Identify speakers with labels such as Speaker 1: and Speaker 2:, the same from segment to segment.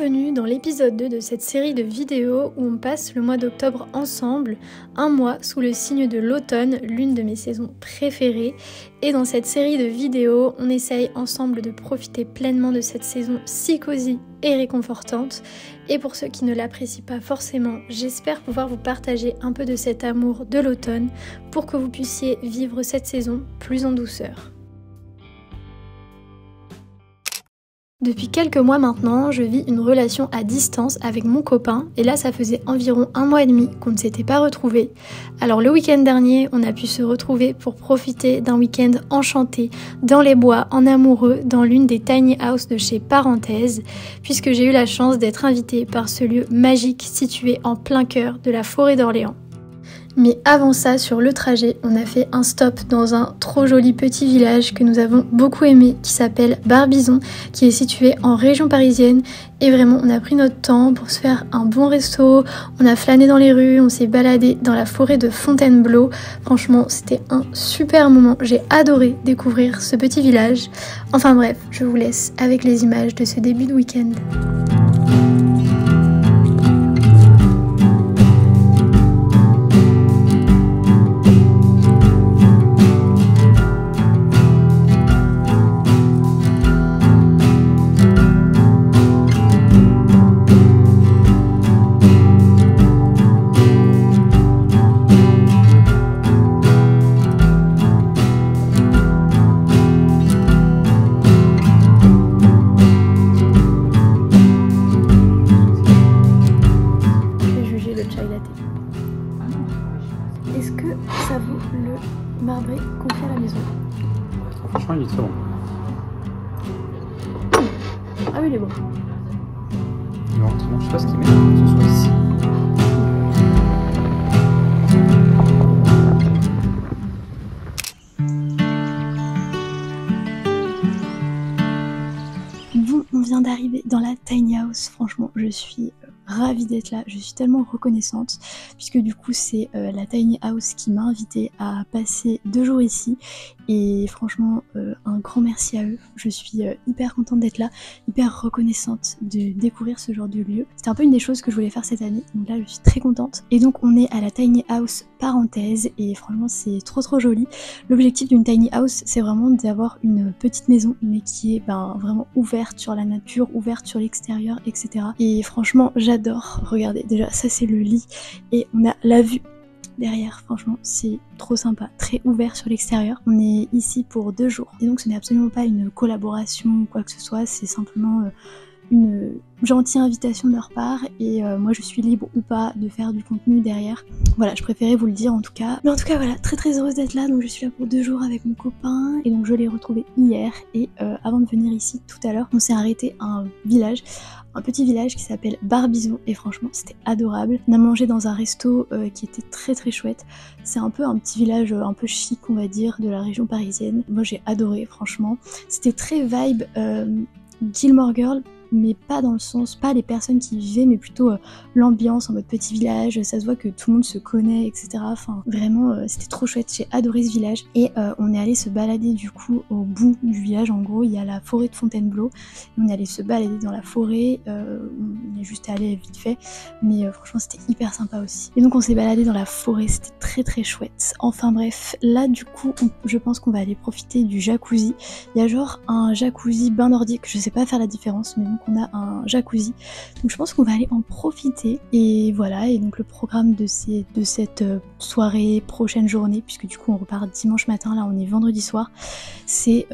Speaker 1: bienvenue dans l'épisode 2 de cette série de vidéos où on passe le mois d'octobre ensemble, un mois sous le signe de l'automne, l'une de mes saisons préférées. Et dans cette série de vidéos, on essaye ensemble de profiter pleinement de cette saison si cosy et réconfortante. Et pour ceux qui ne l'apprécient pas forcément, j'espère pouvoir vous partager un peu de cet amour de l'automne pour que vous puissiez vivre cette saison plus en douceur. Depuis quelques mois maintenant, je vis une relation à distance avec mon copain et là ça faisait environ 1 mois et demi qu'on ne s'était pas retrouvés. Alors le week-end dernier, on a pu se retrouver pour profiter d'un week-end enchanté dans les bois, en amoureux, dans l'une des tiny house de chez Parenthèse, puisque j'ai eu la chance d'être invitée par ce lieu magique situé en plein cœur de la forêt d'Orléans. Mais avant ça, sur le trajet, on a fait un stop dans un trop joli petit village que nous avons beaucoup aimé, qui s'appelle Barbizon, qui est situé en région parisienne. Et vraiment, on a pris notre temps pour se faire un bon resto, on a flâné dans les rues, on s'est baladé dans la forêt de Fontainebleau. Franchement, c'était un super moment, j'ai adoré découvrir ce petit village. Enfin bref, je vous laisse avec les images de ce début de week-end. Est-ce que ça vaut le marbré qu'on fait à la maison?
Speaker 2: Franchement, il est très bon.
Speaker 1: Ah oui, il est bon.
Speaker 2: Non, je sais pas ce qu'il met, que ce soit ici.
Speaker 1: Bon, on vient d'arriver dans la tiny house. Franchement, je suis ravie d'être là, je suis tellement reconnaissante puisque du coup c'est la tiny house qui m'a invitée à passer 2 jours ici et franchement un grand merci à eux. Je suis hyper contente d'être là, hyper reconnaissante de découvrir ce genre de lieu. C'était un peu une des choses que je voulais faire cette année, donc là je suis très contente. Et donc on est à la tiny house Parenthèse et franchement c'est trop joli. L'objectif d'une tiny house c'est vraiment d'avoir une petite maison mais qui est vraiment ouverte sur la nature, ouverte sur l'extérieur, etc. Et franchement j'adore. Regardez, déjà ça c'est le lit et on a la vue derrière, franchement c'est trop sympa, très ouvert sur l'extérieur. On est ici pour 2 jours et donc ce n'est absolument pas une collaboration ou quoi que ce soit, c'est simplement une gentille invitation de leur part et moi je suis libre ou pas de faire du contenu derrière. Voilà, je préférais vous le dire en tout cas. Mais en tout cas voilà, très heureuse d'être là, donc je suis là pour 2 jours avec mon copain et donc je l'ai retrouvé hier et avant de venir ici tout à l'heure, on s'est arrêté à un petit village qui s'appelle Barbizon et franchement c'était adorable. On a mangé dans un resto qui était très chouette. C'est un peu un petit village un peu chic on va dire de la région parisienne. Moi j'ai adoré franchement. C'était très vibe Gilmore Girls, mais pas dans le sens, pas les personnes qui y vivaient, mais plutôt l'ambiance en mode petit village, ça se voit que tout le monde se connaît, etc. Enfin, vraiment, c'était trop chouette, j'ai adoré ce village. Et on est allé se balader du coup au bout du village, en gros, il y a la forêt de Fontainebleau. Et on est allé se balader dans la forêt, on est juste allé vite fait, mais franchement c'était hyper sympa aussi. Et donc on s'est baladé dans la forêt, c'était très chouette. Enfin bref, là du coup, je pense qu'on va aller profiter du jacuzzi. Il y a genre un jacuzzi bain nordique, je sais pas faire la différence, mais donc on a un jacuzzi, donc je pense qu'on va aller en profiter et voilà. Et donc le programme de cette soirée, prochaine journée, puisque du coup on repart dimanche matin, là on est vendredi soir, c'est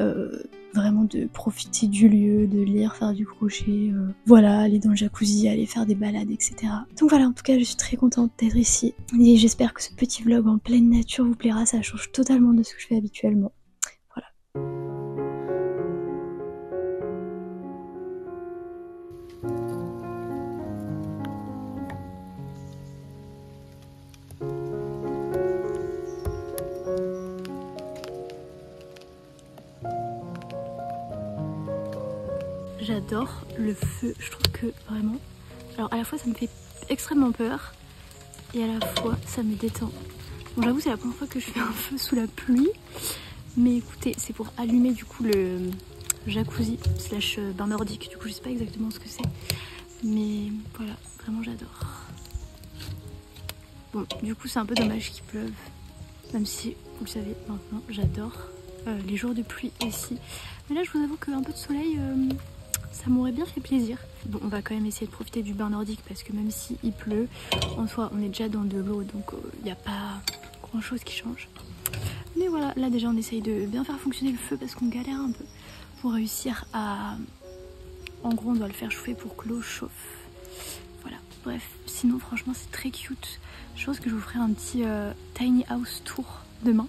Speaker 1: vraiment de profiter du lieu, de lire, faire du crochet, voilà, aller dans le jacuzzi, aller faire des balades, etc. Donc voilà, en tout cas je suis très contente d'être ici et j'espère que ce petit vlog en pleine nature vous plaira, ça change totalement de ce que je fais habituellement. Voilà. J'adore le feu, je trouve que vraiment, alors à la fois ça me fait extrêmement peur et à la fois ça me détend. Bon j'avoue c'est la première fois que je fais un feu sous la pluie, mais écoutez c'est pour allumer du coup le jacuzzi slash bain nordique, du coup je sais pas exactement ce que c'est, Bon, du coup c'est un peu dommage qu'il pleuve, même si vous le savez maintenant j'adore les jours de pluie aussi. Mais là je vous avoue qu'un peu de soleil ça m'aurait bien fait plaisir. Bon, on va quand même essayer de profiter du bain nordique parce que même s'il pleut, en soi on est déjà dans de l'eau, donc il n'y a pas grand chose qui change. Mais voilà, là déjà on essaye de bien faire fonctionner le feu parce qu'on galère un peu pour réussir à... En gros on doit le faire chauffer pour que l'eau chauffe. Voilà, bref, sinon franchement c'est très cute. Je pense que je vous ferai un petit tiny house tour demain.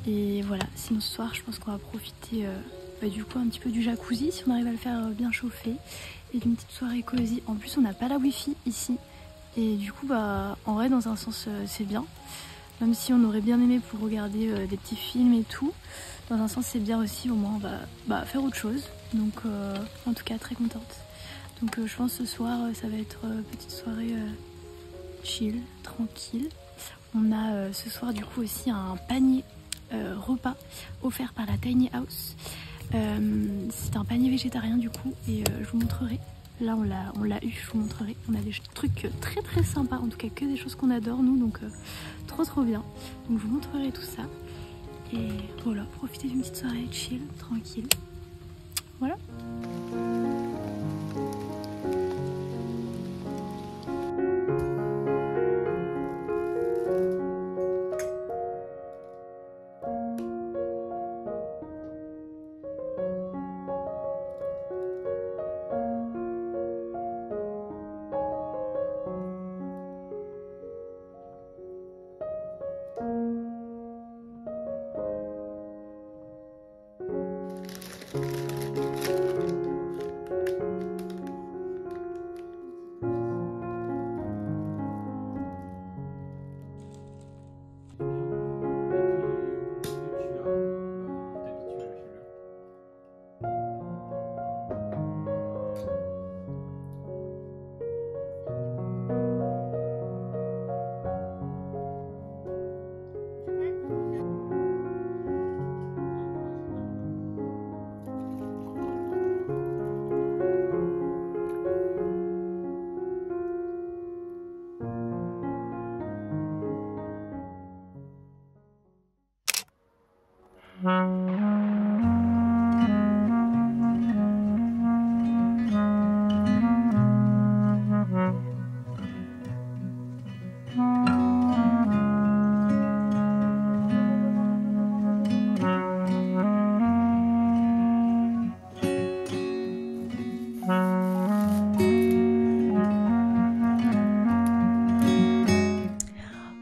Speaker 1: Et voilà, sinon ce soir je pense qu'on va profiter du coup un petit peu du jacuzzi si on arrive à le faire bien chauffer. Et d'une petite soirée cosy. En plus on n'a pas la wifi ici. Et du coup bah en vrai dans un sens c'est bien. Même si on aurait bien aimé pour regarder des petits films et tout. Dans un sens c'est bien aussi, au moins on va faire autre chose. Donc en tout cas très contente. Donc je pense ce soir ça va être petite soirée chill, tranquille. On a ce soir du coup aussi un panier repas offert par la Tiny House. C'est un panier végétarien du coup et je vous montrerai. Là on l'a eu, je vous montrerai. On a des trucs très très sympas, en tout cas que des choses qu'on adore nous, donc trop bien. Donc je vous montrerai tout ça. Et voilà, profitez d'une petite soirée chill, tranquille. Voilà.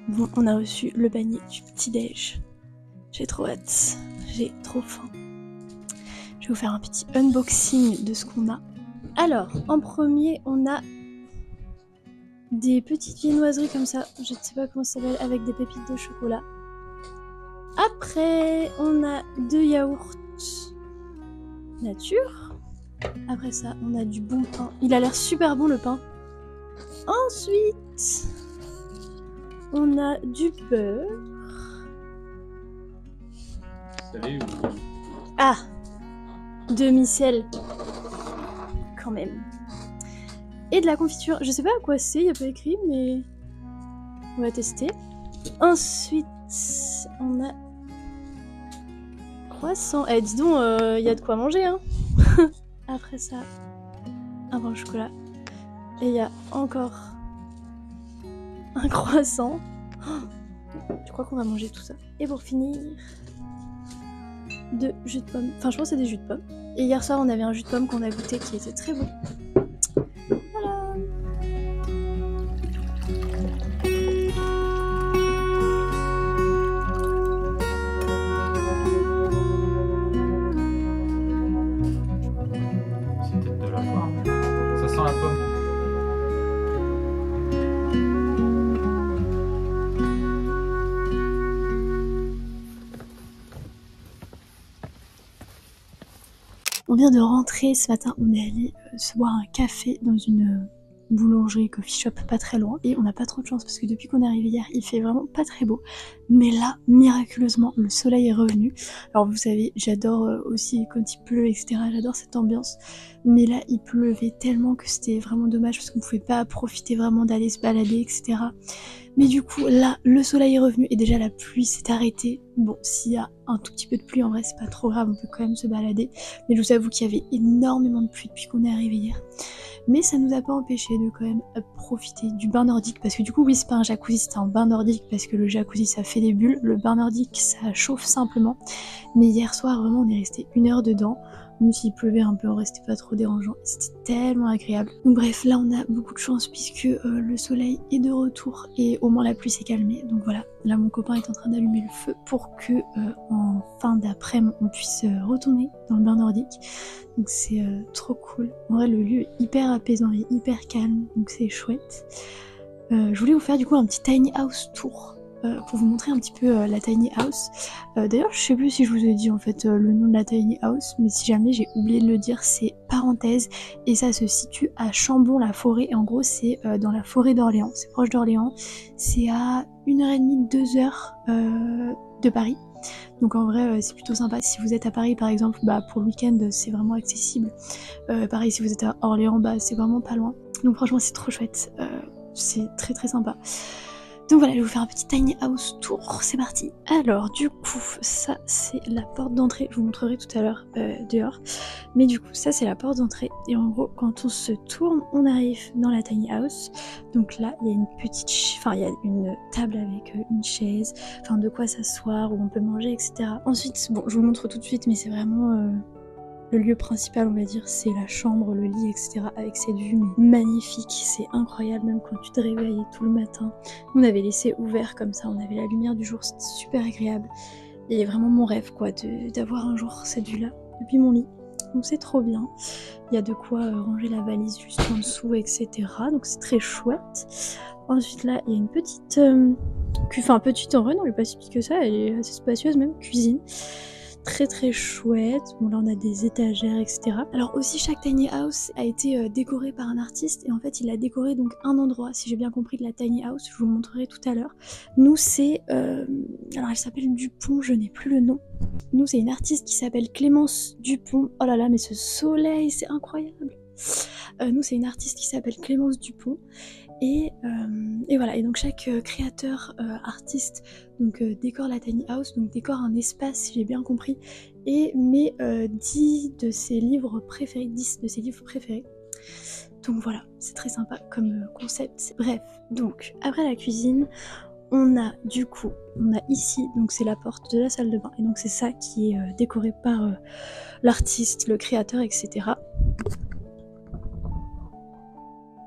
Speaker 1: Bon, on a reçu le panier du petit-déj. J'ai trop hâte, j'ai trop faim. Je vais vous faire un petit unboxing de ce qu'on a. Alors, en premier, on a des petites viennoiseries comme ça, je ne sais pas comment ça s'appelle, avec des pépites de chocolat. Après, on a 2 yaourts nature. Après ça, on a du bon pain. Il a l'air super bon le pain. Ensuite, on a du beurre.
Speaker 2: Salé ou...
Speaker 1: Ah, demi-sel. Quand même. Et de la confiture. Je sais pas à quoi c'est, il n'y a pas écrit, mais on va tester. Ensuite, on a croissant. Eh, dis donc, il y a de quoi manger, hein. Après ça, un pain au chocolat. Et il y a encore un croissant. Je crois qu'on va manger tout ça. Et pour finir, 2 jus de pomme. Enfin, je pense que c'est des jus de pomme. Et hier soir, on avait un jus de pomme qu'on a goûté qui était très bon. Voilà.
Speaker 2: C'est peut-être de la pomme. Ça sent la pomme.
Speaker 1: On vient de rentrer ce matin, on est allé se boire un café dans une boulangerie, coffee shop pas très loin. Et on n'a pas trop de chance parce que depuis qu'on est arrivé hier, il fait vraiment pas très beau. Mais là, miraculeusement, le soleil est revenu. Alors vous savez, j'adore aussi quand il pleut, etc. J'adore cette ambiance. Mais là, il pleuvait tellement que c'était vraiment dommage parce qu'on pouvait pas profiter vraiment d'aller se balader, etc. Mais du coup, là, le soleil est revenu et déjà la pluie s'est arrêtée. Bon, s'il y a un tout petit peu de pluie, en vrai, c'est pas trop grave, on peut quand même se balader. Mais je vous avoue qu'il y avait énormément de pluie depuis qu'on est arrivé hier. Mais ça nous a pas empêché de quand même profiter du bain nordique. Parce que du coup, oui, c'est pas un jacuzzi, c'est un bain nordique. Parce que le jacuzzi, ça fait des bulles. Le bain nordique, ça chauffe simplement. Mais hier soir, vraiment, on est resté 1 heure dedans. Même s'il pleuvait un peu, en vrai, c'était pas trop dérangeant. C'était tellement agréable. Donc bref, là on a beaucoup de chance puisque le soleil est de retour et au moins la pluie s'est calmée. Donc voilà, là mon copain est en train d'allumer le feu pour que en fin d'après-midi on puisse retourner dans le bain nordique. Donc c'est trop cool. En vrai, le lieu est hyper apaisant et hyper calme, donc c'est chouette. Je voulais vous faire du coup un petit tiny house tour. Pour vous montrer un petit peu la tiny house. D'ailleurs, je sais plus si je vous ai dit en fait le nom de la tiny house, mais si jamais j'ai oublié de le dire, c'est parenthèse et ça se situe à Chambon-la-Forêt et en gros c'est dans la forêt d'Orléans. C'est proche d'Orléans. C'est à 1h30, 2h de Paris. Donc en vrai c'est plutôt sympa. Si vous êtes à Paris par exemple, pour le week-end c'est vraiment accessible. Pareil si vous êtes à Orléans, c'est vraiment pas loin. Donc franchement c'est trop chouette. C'est très très sympa. Donc voilà, je vais vous faire un petit tiny house tour, c'est parti. Alors du coup, ça c'est la porte d'entrée, je vous montrerai tout à l'heure dehors. Mais du coup, ça c'est la porte d'entrée. Et en gros, quand on se tourne, on arrive dans la tiny house. Donc là, il y a une petite, il y a une table avec une chaise, de quoi s'asseoir, où on peut manger, etc. Ensuite, bon, je vous montre tout de suite, mais c'est vraiment... le lieu principal, on va dire, c'est la chambre, le lit, etc. avec cette vue mais magnifique, c'est incroyable, même quand tu te réveilles tout le matin. On avait laissé ouvert comme ça, on avait la lumière du jour, c'était super agréable. Et vraiment mon rêve, quoi, d'avoir un jour cette vue-là depuis mon lit. Donc c'est trop bien. Il y a de quoi ranger la valise juste en dessous, etc. Donc c'est très chouette. Ensuite là, il y a une petite... petite en vrai, non, elle est pas si petite que ça, elle est assez spacieuse même, cuisine. Très très chouette. Bon là on a des étagères, etc. Alors aussi chaque tiny house a été décoré par un artiste et en fait il a décoré donc un endroit, si j'ai bien compris, de la tiny house, je vous montrerai tout à l'heure. Nous c'est... alors elle s'appelle Dupont, je n'ai plus le nom. Nous c'est une artiste qui s'appelle Clémence Dupont. Oh là là mais ce soleil c'est incroyable. Nous c'est une artiste qui s'appelle Clémence Dupont. Et voilà, et donc chaque créateur artiste donc décore la tiny house, donc décore un espace si j'ai bien compris, et met 10 de ses livres préférés, donc voilà, c'est très sympa comme concept. Bref, donc après la cuisine on a ici, donc c'est la porte de la salle de bain, et donc c'est ça qui est décoré par l'artiste, le créateur, etc.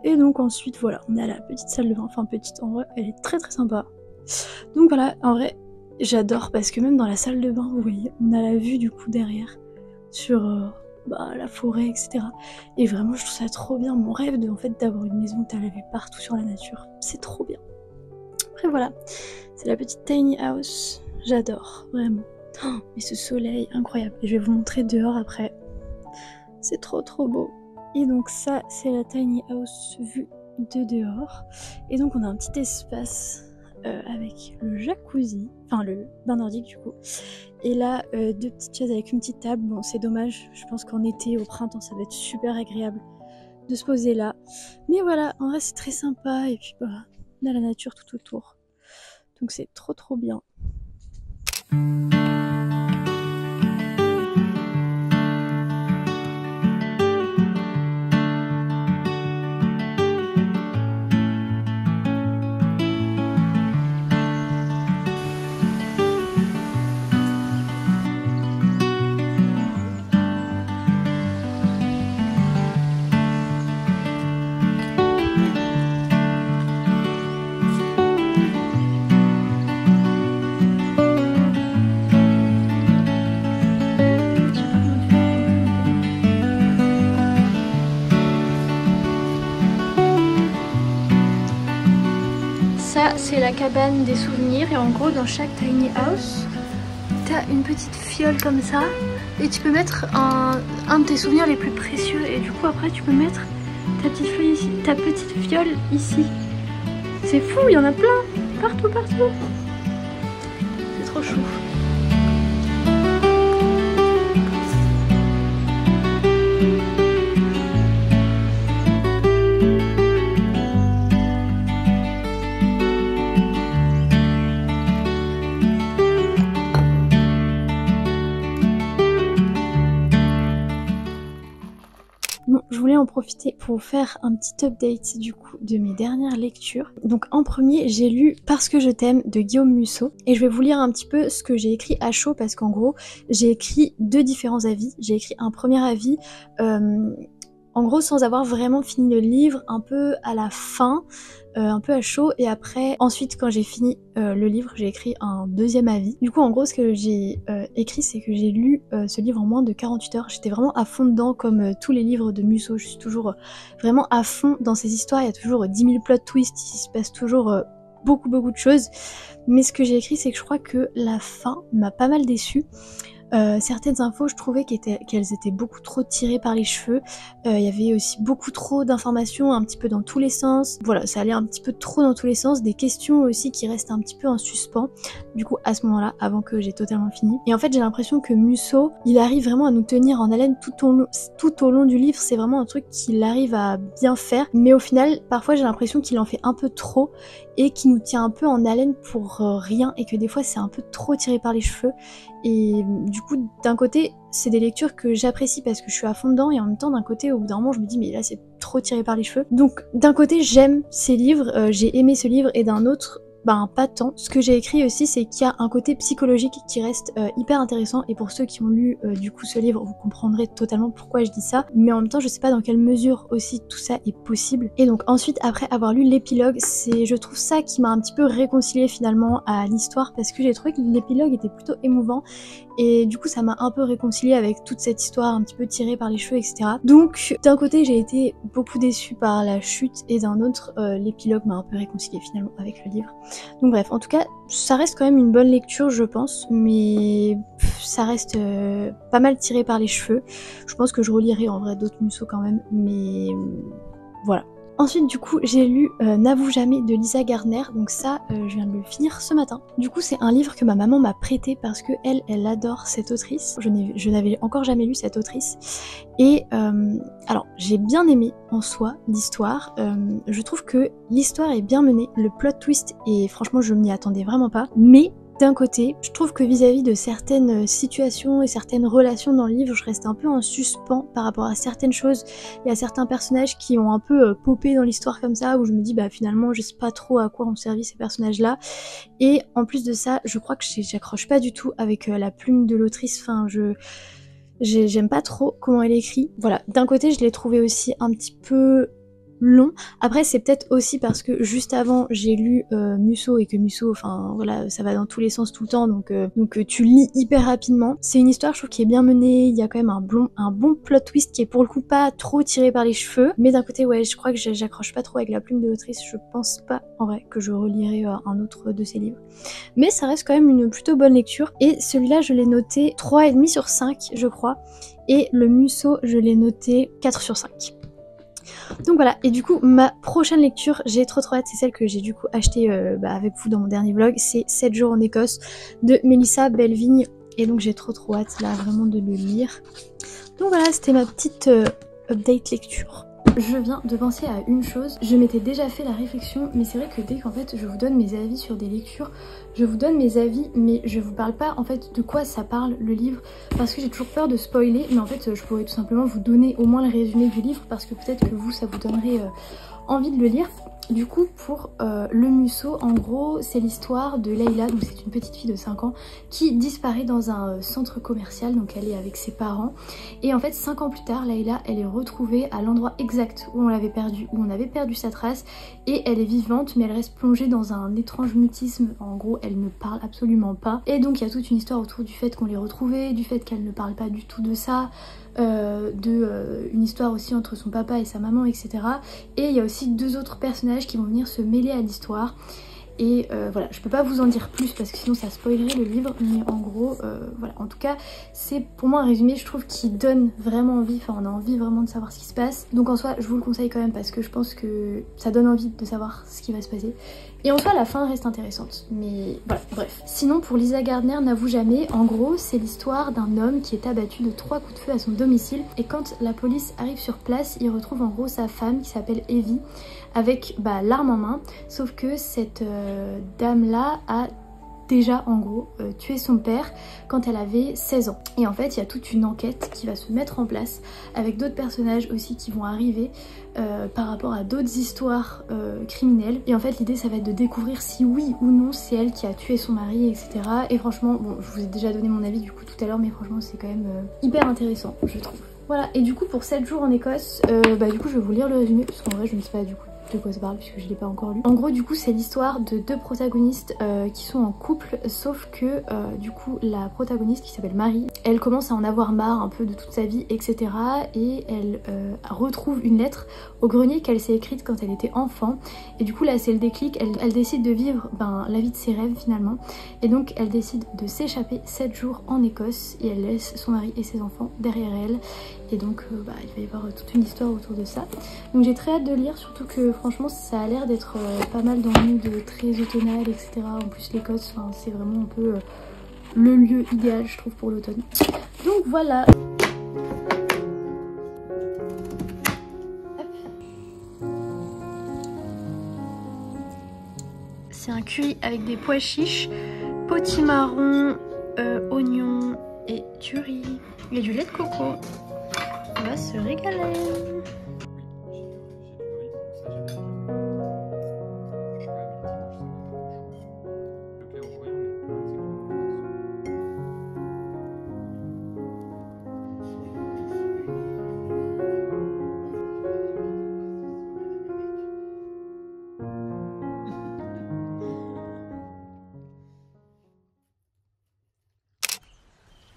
Speaker 1: Et donc ensuite voilà, on est à la petite salle de bain, petite en vrai, elle est très très sympa. Donc voilà, en vrai j'adore parce que même dans la salle de bain, vous voyez, on a la vue du coup derrière sur la forêt, etc. Et vraiment je trouve ça trop bien, mon rêve d'avoir une maison où t'as la vue partout sur la nature, c'est trop bien. Après voilà, c'est la petite tiny house, j'adore, vraiment. Oh, mais ce soleil, incroyable. Et je vais vous montrer dehors après, c'est trop trop beau. Et donc ça c'est la tiny house vue de dehors. Et donc on a un petit espace avec le jacuzzi, le bain nordique du coup. Et là 2 petites chaises avec une petite table. Bon c'est dommage, je pense qu'en été, au printemps ça va être super agréable de se poser là. Mais voilà, en vrai c'est très sympa et puis on a la nature tout autour. Donc c'est trop trop bien. C'est la cabane des souvenirs et en gros dans chaque tiny house t'as une petite fiole comme ça et tu peux mettre un de tes souvenirs les plus précieux et du coup après tu peux mettre ta petite feuille ici, ta petite fiole ici. C'est fou, il y en a plein, partout, partout. C'est trop chou. Bon, je voulais en profiter pour vous faire un petit update du coup de mes dernières lectures. Donc en premier, j'ai lu Parce que je t'aime de Guillaume Musso et je vais vous lire un petit peu ce que j'ai écrit à chaud parce qu'en gros, j'ai écrit 2 différents avis. J'ai écrit un premier avis en gros sans avoir vraiment fini le livre, un peu à la fin, un peu à chaud, et après, ensuite quand j'ai fini le livre, j'ai écrit un deuxième avis. Du coup en gros ce que j'ai écrit, c'est que j'ai lu ce livre en moins de 48 heures, j'étais vraiment à fond dedans comme tous les livres de Musso, je suis toujours vraiment à fond dans ces histoires, il y a toujours 10 000 plot twists, il se passe toujours beaucoup de choses, mais ce que j'ai écrit c'est que je crois que la fin m'a pas mal déçue. Certaines infos, je trouvais qu'elles étaient beaucoup trop tirées par les cheveux. Il y avait aussi beaucoup trop d'informations, un petit peu dans tous les sens. Voilà, ça allait un petit peu trop dans tous les sens. Des questions aussi qui restent un petit peu en suspens. Du coup, à ce moment-là, avant que j'ai totalement fini. Et en fait, j'ai l'impression que Musso, il arrive vraiment à nous tenir en haleine tout au long du livre. C'est vraiment un truc qu'il arrive à bien faire. Mais au final, parfois, j'ai l'impression qu'il en fait un peu trop et qui nous tient un peu en haleine pour rien, et que des fois c'est un peu trop tiré par les cheveux. Et du coup, d'un côté, c'est des lectures que j'apprécie parce que je suis à fond dedans, et en même temps, d'un côté, au bout d'un moment, je me dis mais là c'est trop tiré par les cheveux. Donc d'un côté, j'aime ces livres, j'ai aimé ce livre, et d'un autre, ben pas tant. Ce que j'ai écrit aussi, c'est qu'il y a un côté psychologique qui reste hyper intéressant, et pour ceux qui ont lu du coup ce livre, vous comprendrez totalement pourquoi je dis ça, mais en même temps je sais pas dans quelle mesure aussi tout ça est possible. Et donc ensuite, après avoir lu l'épilogue, c'est, je trouve ça qui m'a un petit peu réconciliée finalement à l'histoire, parce que j'ai trouvé que l'épilogue était plutôt émouvant, et du coup ça m'a un peu réconciliée avec toute cette histoire un petit peu tirée par les cheveux, etc. Donc d'un côté j'ai été beaucoup déçue par la chute, et d'un autre l'épilogue m'a un peu réconciliée finalement avec le livre. Donc bref, en tout cas, ça reste quand même une bonne lecture, je pense, mais ça reste pas mal tiré par les cheveux. Je pense que je relirai en vrai d'autres Musso quand même, mais voilà. Ensuite, du coup, j'ai lu N'avoue jamais de Lisa Gardner, donc ça, je viens de le finir ce matin. Du coup, c'est un livre que ma maman m'a prêté parce que elle adore cette autrice. Je n'avais encore jamais lu cette autrice. Et alors, j'ai bien aimé en soi l'histoire. Je trouve que l'histoire est bien menée, le plot twist, et franchement, je m'y attendais vraiment pas. Mais d'un côté, je trouve que vis-à-vis de certaines situations et certaines relations dans le livre, je reste un peu en suspens par rapport à certaines choses. Il y a certains personnages qui ont un peu popé dans l'histoire comme ça, où je me dis bah finalement je sais pas trop à quoi ont servi ces personnages-là. Et en plus de ça, je crois que j'accroche pas du tout avec la plume de l'autrice. Enfin, j'aime pas trop comment elle écrit. Voilà, d'un côté je l'ai trouvé aussi un petit peu long. Après c'est peut-être aussi parce que juste avant j'ai lu Musso, et que Musso, enfin voilà, ça va dans tous les sens tout le temps, donc tu lis hyper rapidement. C'est une histoire, je trouve, qui est bien menée, il y a quand même un bon plot twist qui est pour le coup pas trop tiré par les cheveux, mais d'un côté ouais, je crois que j'accroche pas trop avec la plume de l'autrice. Je pense pas en vrai que je relirai un autre de ses livres, mais ça reste quand même une plutôt bonne lecture. Et celui-là je l'ai noté 3,5 sur 5 je crois, et le Musso je l'ai noté 4 sur 5. Donc voilà, et du coup ma prochaine lecture, j'ai trop hâte, c'est celle que j'ai du coup achetée avec vous dans mon dernier vlog, c'est 7 jours en Écosse de Mélissa Bellevigne, et donc j'ai trop hâte là vraiment de le lire. Donc voilà, c'était ma petite update lecture. Je viens de penser à une chose, je m'étais déjà fait la réflexion, mais c'est vrai que dès qu'en fait je vous donne mes avis sur des lectures, je vous donne mes avis, mais je vous parle pas en fait de quoi ça parle le livre, parce que j'ai toujours peur de spoiler, mais en fait je pourrais tout simplement vous donner au moins le résumé du livre, parce que peut-être que vous, ça vous donnerait envie de le lire. Du coup, pour le Musso, en gros, c'est l'histoire de Leïla, donc c'est une petite fille de 5 ans qui disparaît dans un centre commercial, donc elle est avec ses parents. Et en fait, 5 ans plus tard, Leïla, elle est retrouvée à l'endroit exact où on l'avait perdue, où on avait perdu sa trace, et elle est vivante, mais elle reste plongée dans un étrange mutisme. En gros, elle ne parle absolument pas. Et donc, il y a toute une histoire autour du fait qu'on l'ait retrouvée, du fait qu'elle ne parle pas du tout de ça, une histoire aussi entre son papa et sa maman, etc. Et il y a aussi 2 autres personnages qui vont venir se mêler à l'histoire. Et voilà, je peux pas vous en dire plus parce que sinon ça spoilerait le livre, mais en gros, voilà, en tout cas, c'est pour moi un résumé, je trouve, qui donne vraiment envie, enfin on a envie vraiment de savoir ce qui se passe. Donc en soi, je vous le conseille quand même parce que je pense que ça donne envie de savoir ce qui va se passer. Et en soi, la fin reste intéressante, mais voilà, bref. Sinon, pour Lisa Gardner n'avoue jamais, en gros, c'est l'histoire d'un homme qui est abattu de 3 coups de feu à son domicile. Et quand la police arrive sur place, il retrouve en gros sa femme qui s'appelle Evie, avec l'arme en main. Sauf que cette dame-là a déjà en gros tué son père quand elle avait 16 ans. Et en fait il y a toute une enquête qui va se mettre en place avec d'autres personnages aussi qui vont arriver par rapport à d'autres histoires criminelles. Et en fait l'idée ça va être de découvrir si oui ou non c'est elle qui a tué son mari, etc. Et franchement, bon, je vous ai déjà donné mon avis du coup tout à l'heure, mais franchement c'est quand même hyper intéressant je trouve. Voilà, et du coup pour 7 jours en Écosse, du coup je vais vous lire le résumé parce qu'en vrai je ne sais pas du coup de quoi ça parle puisque je l'ai pas encore lu. En gros du coup c'est l'histoire de deux protagonistes qui sont en couple, sauf que du coup la protagoniste qui s'appelle Marie, elle commence à en avoir marre un peu de toute sa vie, etc. Et elle retrouve une lettre au grenier qu'elle s'est écrite quand elle était enfant, et du coup là c'est le déclic, elle décide de vivre la vie de ses rêves finalement, et donc elle décide de s'échapper 7 jours en Écosse et elle laisse son mari et ses enfants derrière elle. Et donc il va y avoir toute une histoire autour de ça. Donc j'ai très hâte de lire, surtout que franchement ça a l'air d'être pas mal dans le mood très automnal, etc. En plus l'Écosse, c'est vraiment un peu le lieu idéal je trouve pour l'automne. Donc voilà. C'est un curry avec des pois chiches, potimarron, oignons et du riz. Il y a du lait de coco. On va se régaler.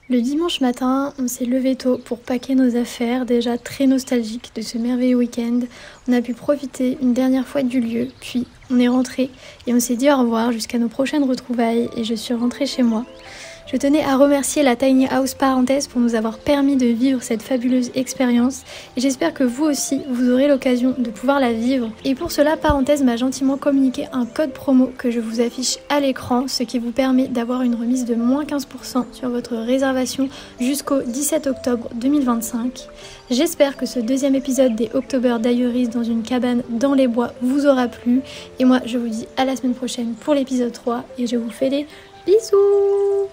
Speaker 1: Le dimanche matin, on s'est levé tôt pour packer nos affaires, déjà très nostalgiques de ce merveilleux week-end. On a pu profiter une dernière fois du lieu, puis on est rentré et on s'est dit au revoir jusqu'à nos prochaines retrouvailles et je suis rentrée chez moi. Je tenais à remercier la Tiny House Parenthèse pour nous avoir permis de vivre cette fabuleuse expérience et j'espère que vous aussi, vous aurez l'occasion de pouvoir la vivre. Et pour cela, Parenthèse m'a gentiment communiqué un code promo que je vous affiche à l'écran, ce qui vous permet d'avoir une remise de moins 15% sur votre réservation jusqu'au 17 octobre 2025. J'espère que ce deuxième épisode des October Diaries dans une cabane dans les bois vous aura plu. Et moi, je vous dis à la semaine prochaine pour l'épisode 3 et je vous fais des bisous!